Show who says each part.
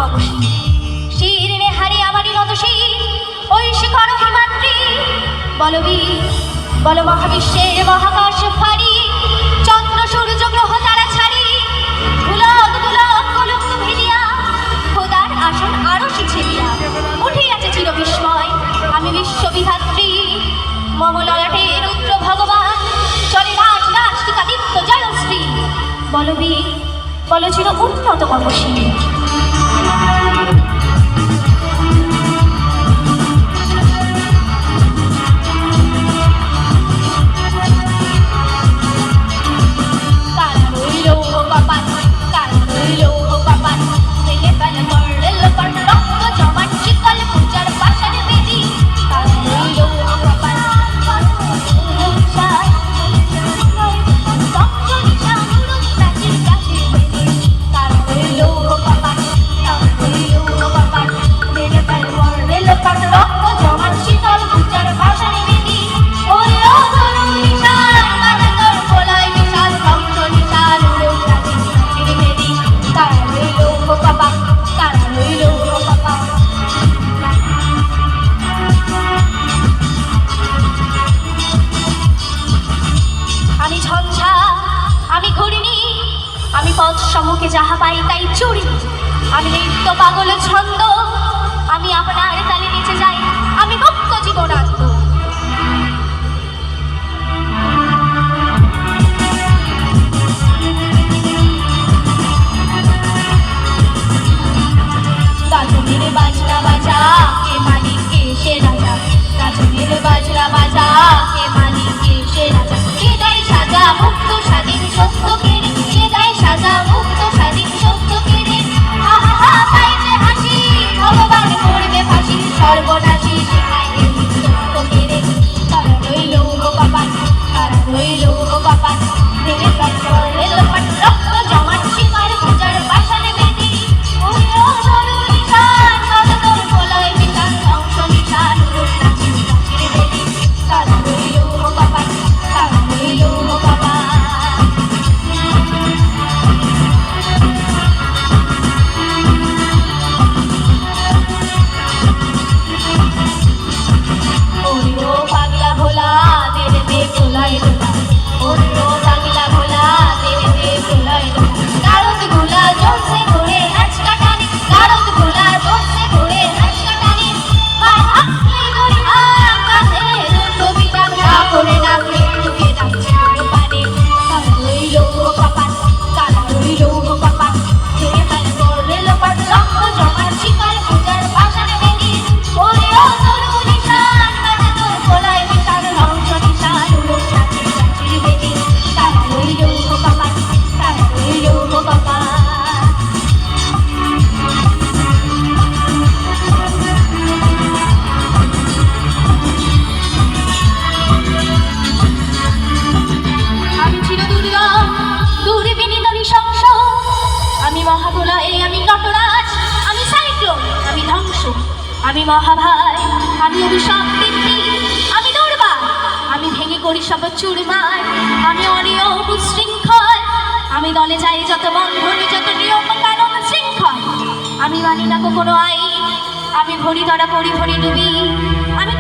Speaker 1: তপসী শিরনে হারি আমারই নত শির ওই শিখর হিমাদ্রি বলবীর বল মহাবিশ্বের মহাকাশ ফারি চন্দ্র সূর্য গ্রহ তারা ছাড়ি ধুলক ধুলক কলঙ্ক ভেদিয়া খোদার আসন আরো শিছেলিয়া উঠিয়াছে চির বিস্ময় আমি বিশ্ববিধাত্রী মমললাটে রুদ্র ভগবান চলে রাজ রাজ টিকাদিত্য জয়শ্রী বলবীর বল চির উন্নত তপসী সম্মুখে যাহা পাই তাই চুরি আমি নৃত্য পাগল ছন্দ আমি আপনার তালে নেচে যাই আমি মুক্ত জীবনান্ত গাজনের বাজনা বাজা কে মালিক কে সে রাজা গাজনের বাজনা বাজা কে মালিক কে সে রাজা কে দেয় সাজা মুক্ত স্বাধীন সত্য কেড়ে কে দেয় সাজা মুক্ত স্বাধীন সত্য কেড়ে আহা হা তাই যে হাসি ভগবান করবে ফাঁসি সর্বনাশী শেখায় সত্য কেড়ে তারা রইল কপাল তারা রইল কপাল ভেবে প্রাণ করলে লোপাট রক্ত জমাট শিকার পূজার পাশানে বেদি ওরে ও সরু নিশান কাদা তোর কোলায় বিশাল ধ্বংস নিশান উড়াচ্ছি রাখির বেদি তারা রইল কপাল তারা রইল কপাল ওরে ও পাগলা ভোলা তেরে দে ভোলায় লোলা ওরে ও পাগলা ভোলা তেরে দে ভোলায় লোলা গারদ গোলা জোরসে ঘুরে আজকা টানে গারদ গোলা জোরসে ঘুরে আজকা টানে গায়ে হাতলে ধরি আকাশে দুটো বিটাম না করে ডাকলে তুকে ডাকছে পানে তারা রইল কপাল তারা রইল কপাল ছেড়ে ফেলে করলে লোপাট রক্ত জমার শিকার পূজার পাশানে বেদি ওরে ও তরু নিশান কাজে তোর কোলায় বিশাল ধ্বংস নিশান উড়াচ্ছি রাখির বেদি তারা রইল কপাল তারা রইল কপাল আমি চির দুর্গম দূরে বিনীত নৃশংস আমি মহাপ্রলয় আমি নটরাজ আমি সাইক্লোন আমি ধ্বংস আমি মহাভাই আমি অভিশাপ বৃদ্ধি আমি দুর্বার আমি ভেঙে করি সব চুরমার আমি অনিয়ম উচ্ছৃঙ্খল আমি দলে যাই যত বন্ধনী যত নিয়ম কানুন শৃঙ্খল আমি মানি না কোনো আইন আমি ভরি ধরা করি ভরি ডুবি আমি